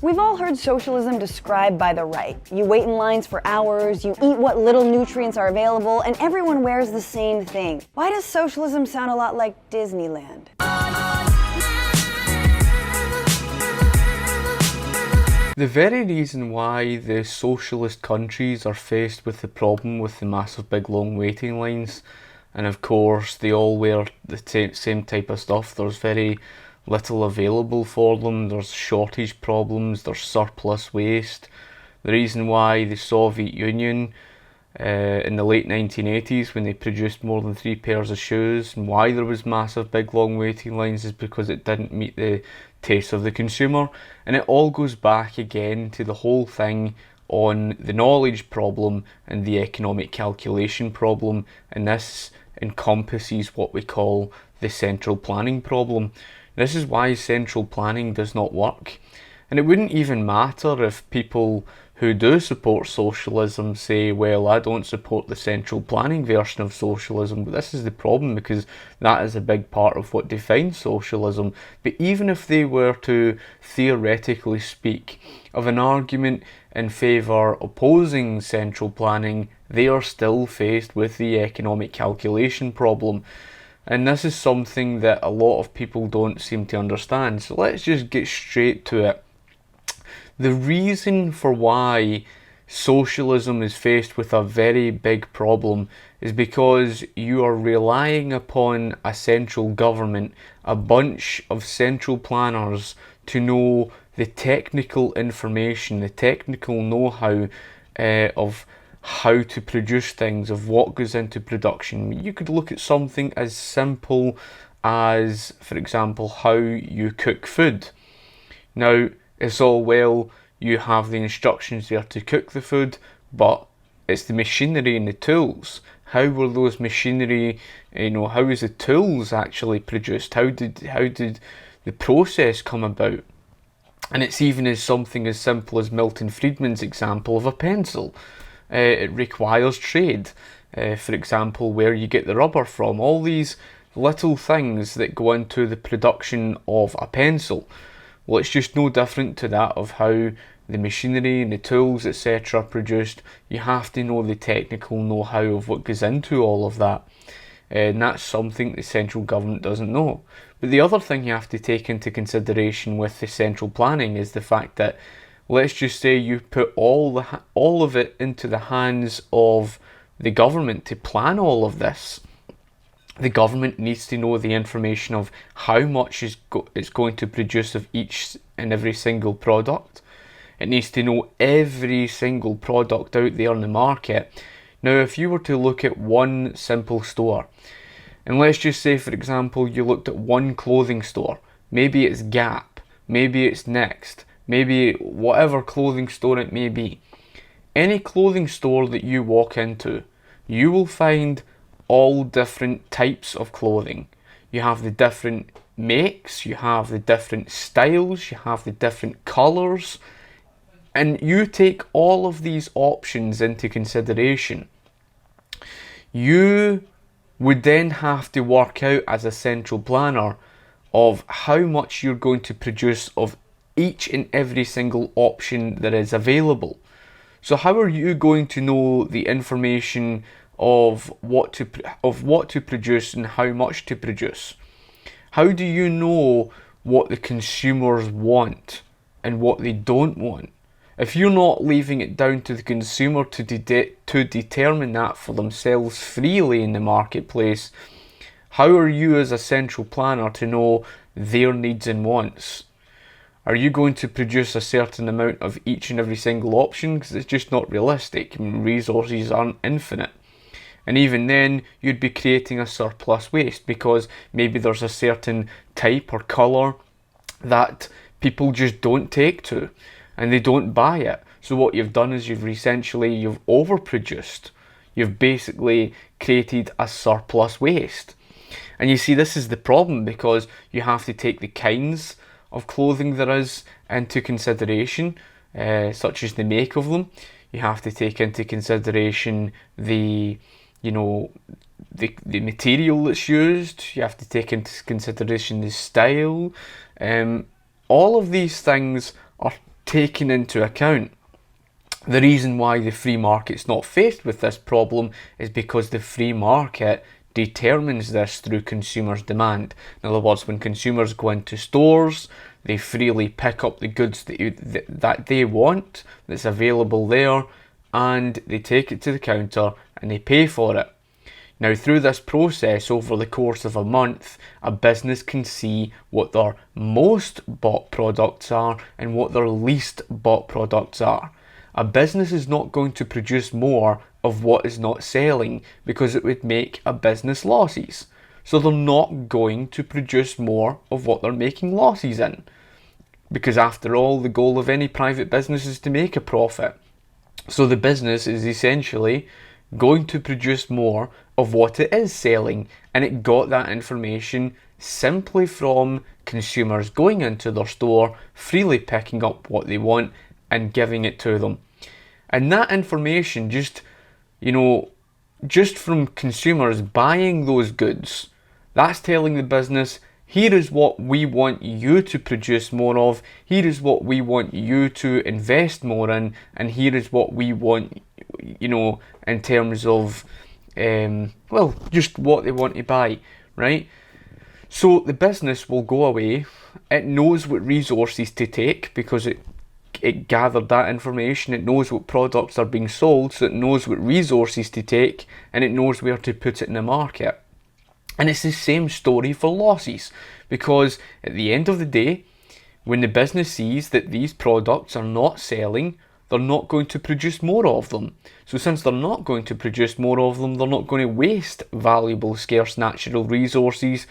We've all heard socialism described by the right. You wait in lines for hours, you eat what little nutrients are available, and everyone wears the same thing. Why does socialism sound a lot like Disneyland? The very reason why the socialist countries are faced with the problem with the massive big long waiting lines, and of course they all wear the same type of stuff, there's very little available for them, there's shortage problems, there's surplus waste. The reason why the Soviet Union in the late 1980s, when they produced more than 3 pairs of shoes, and why there was massive big long waiting lines, is because it didn't meet the taste of the consumer. And it all goes back again to the whole thing on the knowledge problem and the economic calculation problem, and this encompasses what we call the central planning problem. This is why central planning does not work. And it wouldn't even matter if people who do support socialism say, well, I don't support the central planning version of socialism, but this is the problem, because that is a big part of what defines socialism. But even if they were to theoretically speak of an argument in favour opposing central planning, they are still faced with the economic calculation problem. And this is something that a lot of people don't seem to understand. So let's just get straight to it. The reason for why socialism is faced with a very big problem is because you are relying upon a central government, a bunch of central planners, to know the technical information, the technical know-how of how to produce things, of what goes into production. You could look at something as simple as, for example, how you cook food. Now, it's all well, you have the instructions there to cook the food, but it's the machinery and the tools. How were those machinery, how is the tools actually produced? How did the process come about? And it's even as something as simple as Milton Friedman's example of a pencil. It requires trade. For example, where you get the rubber from. All these little things that go into the production of a pencil. Well, it's just no different to that of how the machinery and the tools, etc. are produced. You have to know the technical know-how of what goes into all of that. And that's something the central government doesn't know. But the other thing you have to take into consideration with the central planning is the fact that, let's just say you put all of it into the hands of the government to plan all of this. The government needs to know the information of how much it's going to produce of each and every single product. It needs to know every single product out there in the market. Now, if you were to look at one simple store, and let's just say, for example, you looked at one clothing store, maybe it's Gap, maybe it's Next, maybe whatever clothing store it may be. Any clothing store that you walk into, you will find all different types of clothing. You have the different makes, you have the different styles, you have the different colours, and you take all of these options into consideration. You would then have to work out as a central planner of how much you're going to produce of each and every single option that is available. So how are you going to know the information of what to produce and how much to produce? How do you know what the consumers want and what they don't want? If you're not leaving it down to the consumer to determine that for themselves freely in the marketplace, how are you as a central planner to know their needs and wants? Are you going to produce a certain amount of each and every single option? Because it's just not realistic. I mean, resources aren't infinite. And even then, you'd be creating a surplus waste, because maybe there's a certain type or colour that people just don't take to and they don't buy it. So what you've done is you've overproduced. You've basically created a surplus waste. And you see, this is the problem, because you have to take the kinds of clothing there is into consideration, such as the make of them. You have to take into consideration the material that's used. You have to take into consideration the style. All of these things are taken into account. The reason why the free market's not faced with this problem is because the free market determines this through consumers' demand. In other words, when consumers go into stores, they freely pick up the goods that they want, that's available there, and they take it to the counter and they pay for it. Now, through this process, over the course of a month, a business can see what their most bought products are and what their least bought products are. A business is not going to produce more of what is not selling because it would make a business losses. So they're not going to produce more of what they're making losses in. Because after all, the goal of any private business is to make a profit. So the business is essentially going to produce more of what it is selling, and it got that information simply from consumers going into their store, freely picking up what they want and giving it to them. And that information just from consumers buying those goods, that's telling the business, here is what we want you to produce more of, here is what we want you to invest more in, and here is what we want, in terms of, just what they want to buy, right? So the business will go away, it knows what resources to take because it gathered that information, it knows what products are being sold, so it knows what resources to take, and it knows where to put it in the market. And it's the same story for losses, because at the end of the day, when the business sees that these products are not selling, they're not going to produce more of them. So since they're not going to produce more of them, they're not going to waste valuable, scarce natural resources,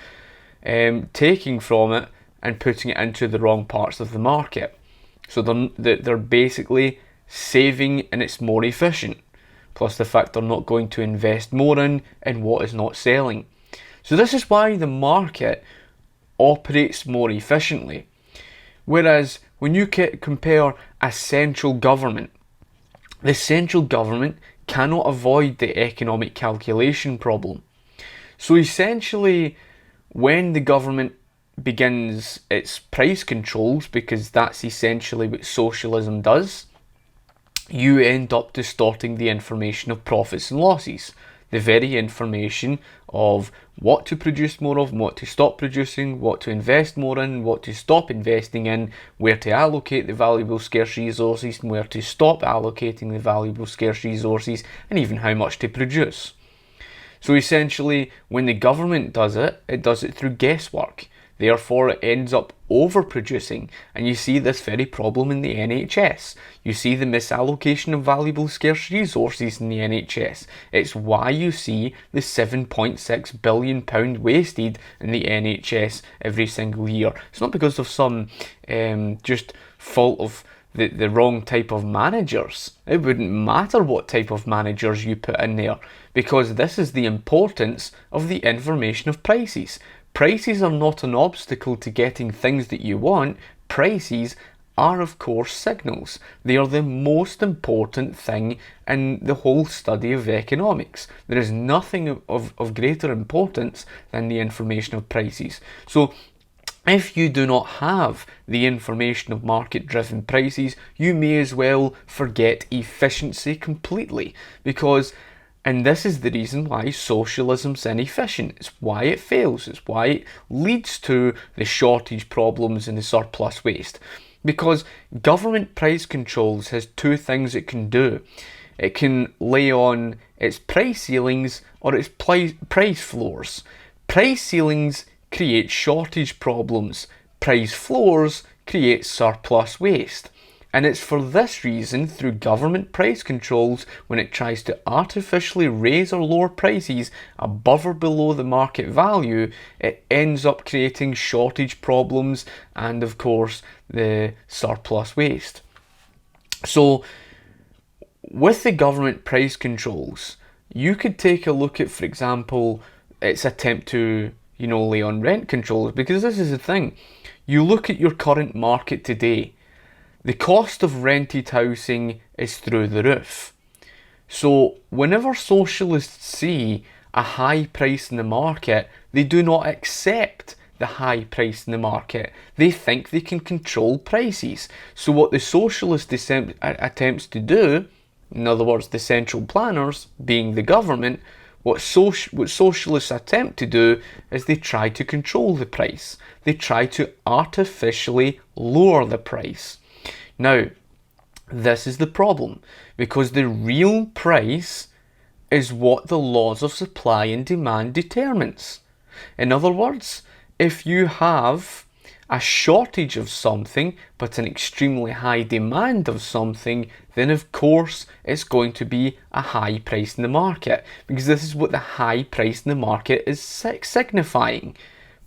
taking from it and putting it into the wrong parts of the market. So they're basically saving, and it's more efficient. Plus the fact they're not going to invest more in what is not selling. So this is why the market operates more efficiently. Whereas when you compare a central government, the central government cannot avoid the economic calculation problem. So essentially, when the government begins its price controls, because that's essentially what socialism does, you end up distorting the information of profits and losses. The very information of what to produce more of, what to stop producing, what to invest more in, what to stop investing in, where to allocate the valuable scarce resources and where to stop allocating the valuable scarce resources, and even how much to produce. So essentially, when the government does it does it through guesswork. Therefore, it ends up overproducing, and you see this very problem in the NHS. You see the misallocation of valuable scarce resources in the NHS. It's why you see the £7.6 billion wasted in the NHS every single year. It's not because of some just fault of the wrong type of managers. It wouldn't matter what type of managers you put in there, because this is the importance of the information of prices. Prices are not an obstacle to getting things that you want. Prices are, of course, signals. They are the most important thing in the whole study of economics. There is nothing of greater importance than the information of prices. So if you do not have the information of market-driven prices, you may as well forget efficiency completely, and this is the reason why socialism's inefficient. It's why it fails. It's why it leads to the shortage problems and the surplus waste. Because government price controls has two things it can do. It can lay on its price ceilings or its price floors. Price ceilings create shortage problems. Price floors create surplus waste. And it's for this reason, through government price controls, when it tries to artificially raise or lower prices above or below the market value, it ends up creating shortage problems and, of course, the surplus waste. So, with the government price controls, you could take a look at, for example, its attempt to, lay on rent controls, because this is the thing. You look at your current market today. The cost of rented housing is through the roof. So whenever socialists see a high price in the market, they do not accept the high price in the market. They think they can control prices. So what the socialist attempts to do, in other words, the central planners, being the government, what socialists attempt to do is they try to control the price. They try to artificially lower the price. Now, this is the problem, because the real price is what the laws of supply and demand determines. In other words, if you have a shortage of something but an extremely high demand of something, then of course it's going to be a high price in the market, because this is what the high price in the market is signifying.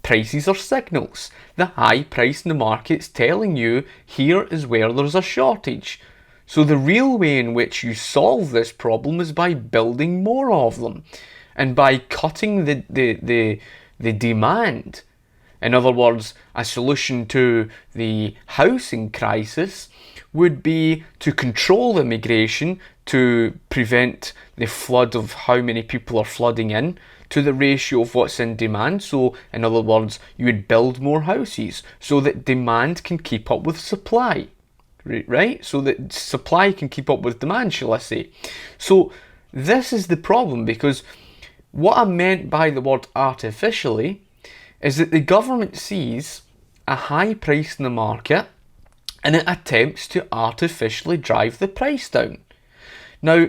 Prices are signals. The high price in the market is telling you here is where there's a shortage. So the real way in which you solve this problem is by building more of them and by cutting the demand. In other words, a solution to the housing crisis would be to control immigration, to prevent the flood of how many people are flooding in, to the ratio of what's in demand. So, in other words, you would build more houses so that demand can keep up with supply, right? So that supply can keep up with demand, shall I say. So, this is the problem, because what I meant by the word artificially is that the government sees a high price in the market and it attempts to artificially drive the price down. Now,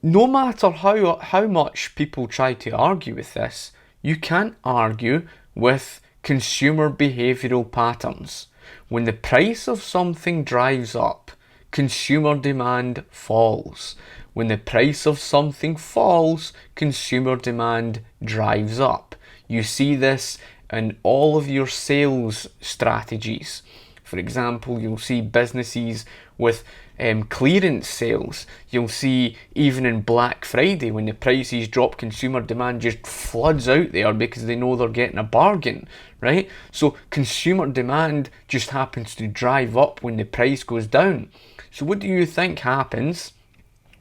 no matter how much people try to argue with this, you can't argue with consumer behavioural patterns. When the price of something drives up, consumer demand falls. When the price of something falls, consumer demand drives up. You see this in all of your sales strategies. For example, you'll see businesses with clearance sales. You'll see even in Black Friday, when the prices drop, consumer demand just floods out there because they know they're getting a bargain, right? So consumer demand just happens to drive up when the price goes down. So what do you think happens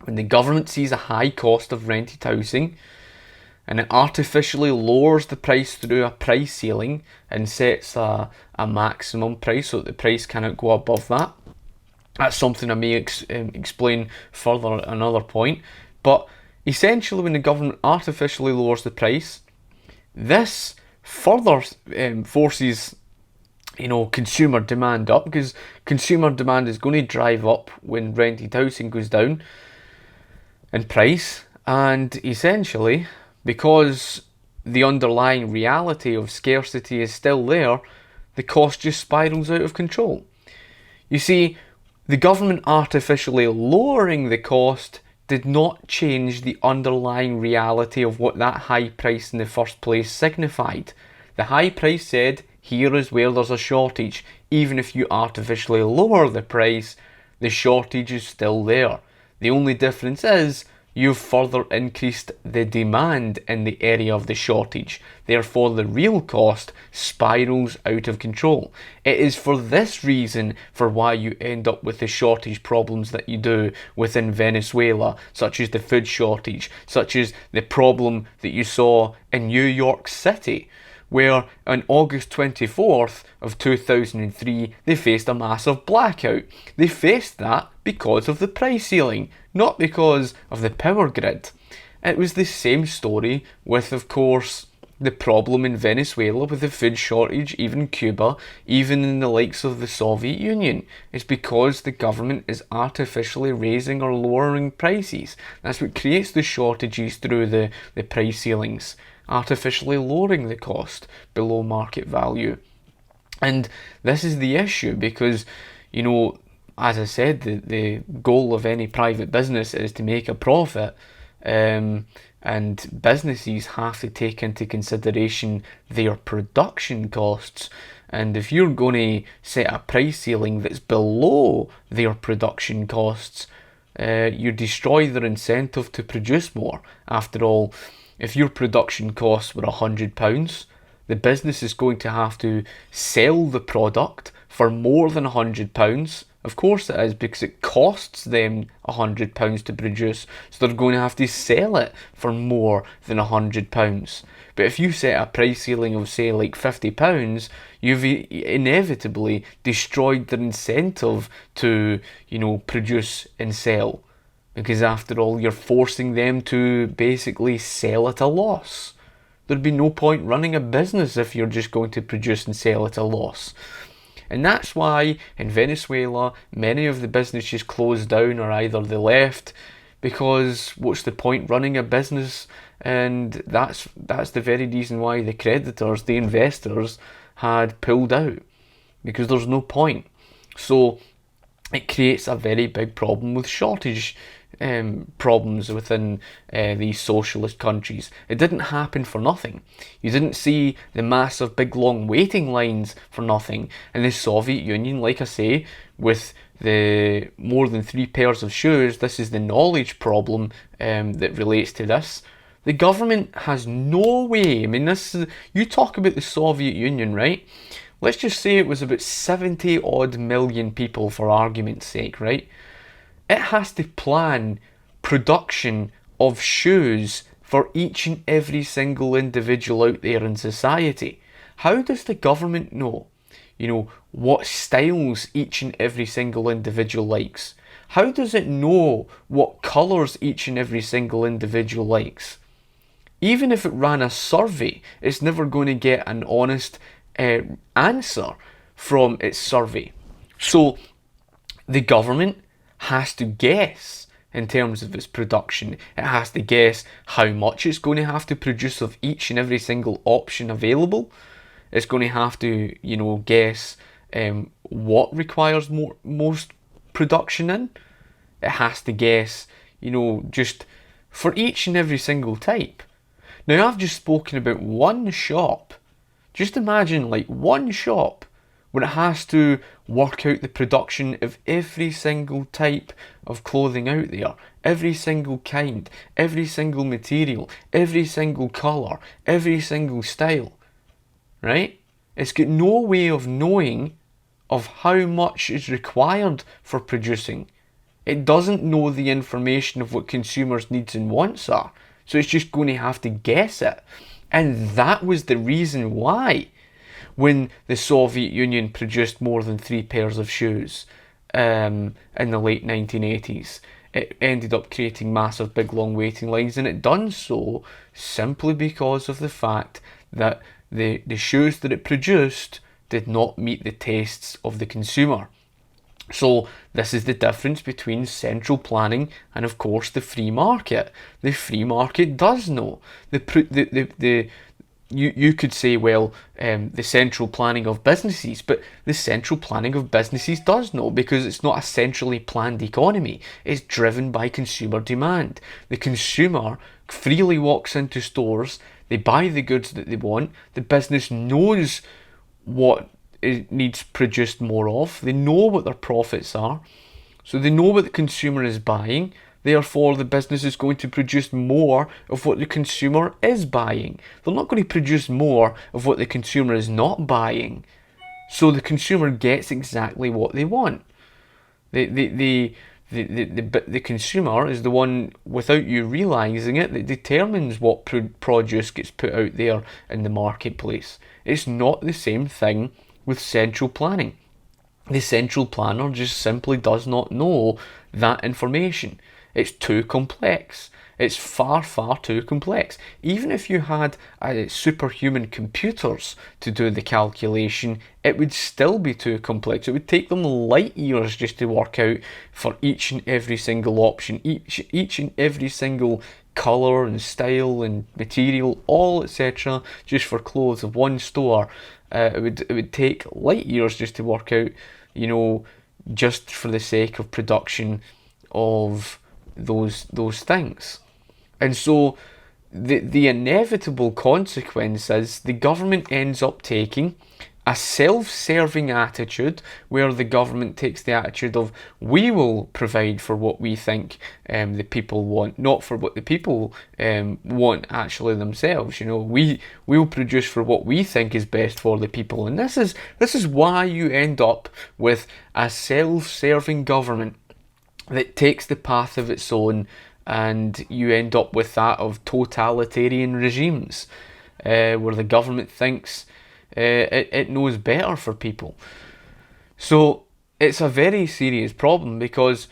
when the government sees a high cost of rented housing and it artificially lowers the price through a price ceiling and sets a maximum price so that the price cannot go above that? That's something I may explain further at another point. But essentially, when the government artificially lowers the price, this further forces consumer demand up, because consumer demand is going to drive up when rented housing goes down in price. And essentially, because the underlying reality of scarcity is still there, the cost just spirals out of control. You see, the government artificially lowering the cost did not change the underlying reality of what that high price in the first place signified. The high price said, here is where there's a shortage. Even if you artificially lower the price, the shortage is still there. The only difference is you've further increased the demand in the area of the shortage. Therefore, the real cost spirals out of control. It is for this reason for why you end up with the shortage problems that you do within Venezuela, such as the food shortage, such as the problem that you saw in New York City, where on August 24th of 2003, they faced a massive blackout. They faced that because of the price ceiling, not because of the power grid. It was the same story with, of course, the problem in Venezuela with the food shortage, even Cuba, even in the likes of the Soviet Union. It's because the government is artificially raising or lowering prices. That's what creates the shortages through the price ceilings, artificially lowering the cost below market value. And this is the issue because, as I said, the goal of any private business is to make a profit, and businesses have to take into consideration their production costs. And if you're going to set a price ceiling that's below their production costs, you destroy their incentive to produce more. After all, if your production costs were £100, the business is going to have to sell the product for more than £100, Of course it is, because it costs them £100 to produce, so they're going to have to sell it for more than £100. But if you set a price ceiling of, say, like £50, you've inevitably destroyed their incentive to, produce and sell. Because after all, you're forcing them to basically sell at a loss. There'd be no point running a business if you're just going to produce and sell at a loss. And that's why in Venezuela, many of the businesses closed down or either they left, because what's the point running a business? And that's the very reason why the creditors, the investors, had pulled out, because there's no point. So it creates a very big problem with shortage problems within these socialist countries. It didn't happen for nothing. You didn't see the massive big long waiting lines for nothing. In the Soviet Union, like I say, with the more than 3 pairs of shoes, this is the knowledge problem that relates to this. The government has no way, you talk about the Soviet Union, right? Let's just say it was about 70 odd million people for argument's sake, right? It has to plan production of shoes for each and every single individual out there in society. How does the government know, what styles each and every single individual likes? How does it know what colours each and every single individual likes? Even if it ran a survey, it's never going to get an honest answer from its survey. So the government has to guess in terms of its production. It has to guess how much it's going to have to produce of each and every single option available. It's going to have to, guess what requires most production in. It has to guess, just for each and every single type. Now, I've just spoken about one shop. Just imagine, one shop where it has to work out the production of every single type of clothing out there, every single kind, every single material, every single colour, every single style, right? It's got no way of knowing of how much is required for producing. It doesn't know the information of what consumers' needs and wants are, so it's just going to have to guess it. And that was the reason why, when the Soviet Union produced more than 3 pairs of shoes in the late 1980s, it ended up creating massive big long waiting lines, and it done so simply because of the fact that the shoes that it produced did not meet the tastes of the consumer. So this is the difference between central planning and, of course, the free market. The free market does know. You could say, well, the central planning of businesses, but the central planning of businesses does know, because it's not a centrally planned economy. It's driven by consumer demand. The consumer freely walks into stores, they buy the goods that they want, the business knows what it needs produced more of, they know what their profits are, so they know what the consumer is buying. Therefore, the business is going to produce more of what the consumer is buying. They're not going to produce more of what the consumer is not buying. So the consumer gets exactly what they want. The consumer is the one, without you realising it, that determines what produce gets put out there in the marketplace. It's not the same thing with central planning. The central planner just simply does not know that information. It's too complex. It's far, far too complex. Even if you had superhuman computers to do the calculation, it would still be too complex. It would take them light years just to work out for each and every single option, each and every single colour and style and material, all etc. just for clothes of one store. It would take light years just to work out, just for the sake of production of those things. And so the inevitable consequence is the government ends up taking a self-serving attitude where the government takes the attitude of we will provide for what we think the people want, not for what the people want actually themselves. We'll produce for what we think is best for the people, and this is why you end up with a self-serving government that takes the path of its own, and you end up with that of totalitarian regimes where the government thinks it knows better for people. So it's a very serious problem, because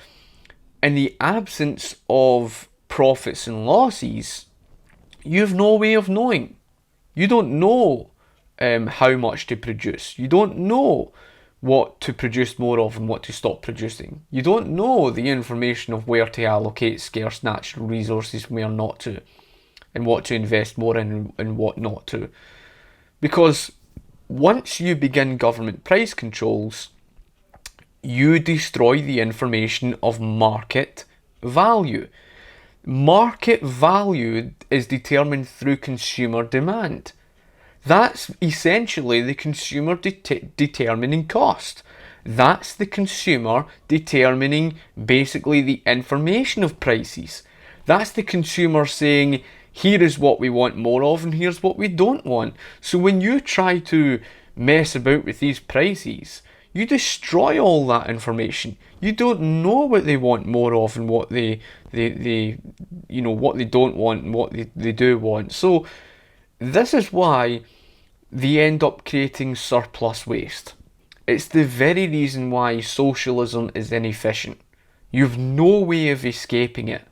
in the absence of profits and losses, you have no way of knowing. You don't know how much to produce. You don't know what to produce more of and what to stop producing. You don't know the information of where to allocate scarce natural resources and where not to, and what to invest more in and what not to. Because once you begin government price controls, you destroy the information of market value. Market value is determined through consumer demand. That's essentially the consumer determining cost. That's the consumer determining basically the information of prices. That's the consumer saying, here is what we want more of and here's what we don't want. So when you try to mess about with these prices, you destroy all that information. You don't know what they want more of and what they what they don't want and what they do want. So this is why they end up creating surplus waste. It's the very reason why socialism is inefficient. You've no way of escaping it.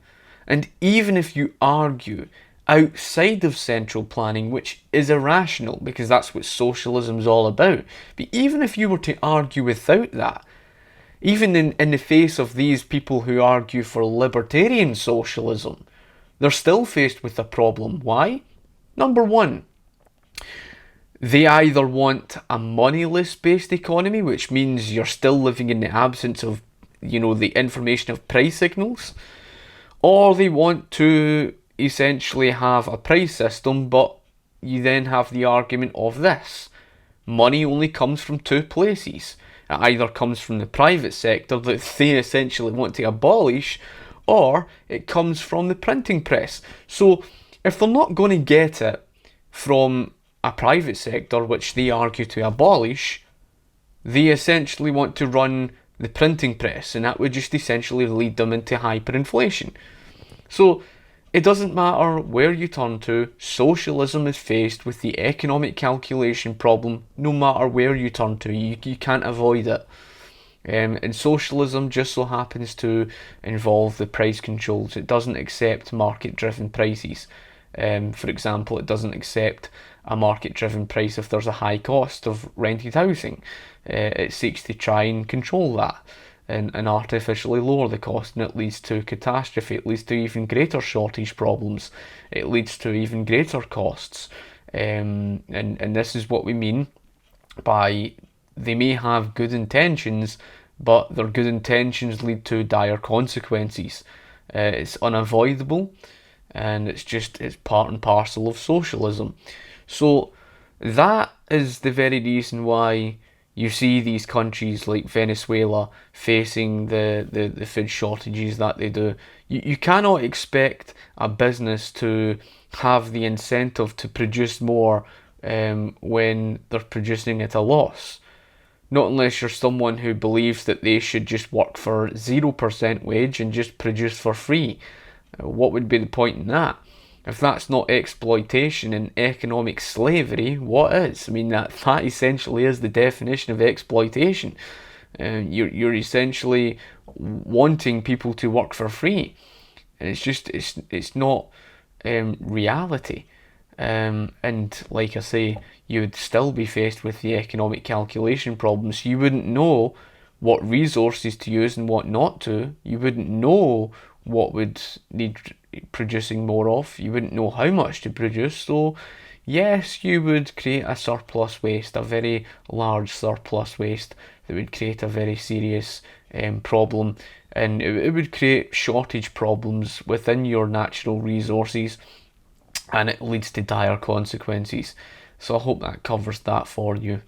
And even if you argue outside of central planning, which is irrational because that's what socialism is all about, but even if you were to argue without that, even in the face of these people who argue for libertarian socialism, they're still faced with a problem. Why? Number one, they either want a moneyless based economy, which means you're still living in the absence of, the information of price signals, or they want to essentially have a price system, but you then have the argument of this. Money only comes from two places. It either comes from the private sector that they essentially want to abolish, or it comes from the printing press. So if they're not going to get it from a private sector, which they argue to abolish, they essentially want to run the printing press, and that would just essentially lead them into hyperinflation. So it doesn't matter where you turn to, socialism is faced with the economic calculation problem no matter where you turn to. You can't avoid it. And socialism just so happens to involve the price controls. It doesn't accept market-driven prices. For example, it doesn't accept a market-driven price if there's a high cost of rented housing. It seeks to try and control that and artificially lower the cost, and it leads to catastrophe. It leads to even greater shortage problems. It leads to even greater costs. And this is what we mean by they may have good intentions, but their good intentions lead to dire consequences. It's unavoidable, and it's part and parcel of socialism. So that is the very reason why you see these countries like Venezuela facing the food shortages that they do. You cannot expect a business to have the incentive to produce more when they're producing at a loss. Not unless you're someone who believes that they should just work for 0% wage and just produce for free. What would be the point in that? If that's not exploitation and economic slavery, what is? I mean, that essentially is the definition of exploitation. You're essentially wanting people to work for free. And it's not reality. And like I say, you would still be faced with the economic calculation problems. You wouldn't know what resources to use and what not to. You wouldn't know what would need producing more of. You wouldn't know how much to produce. So yes, you would create a surplus waste, a very large surplus waste that would create a very serious problem, and it would create shortage problems within your natural resources, and it leads to dire consequences. So I hope that covers that for you.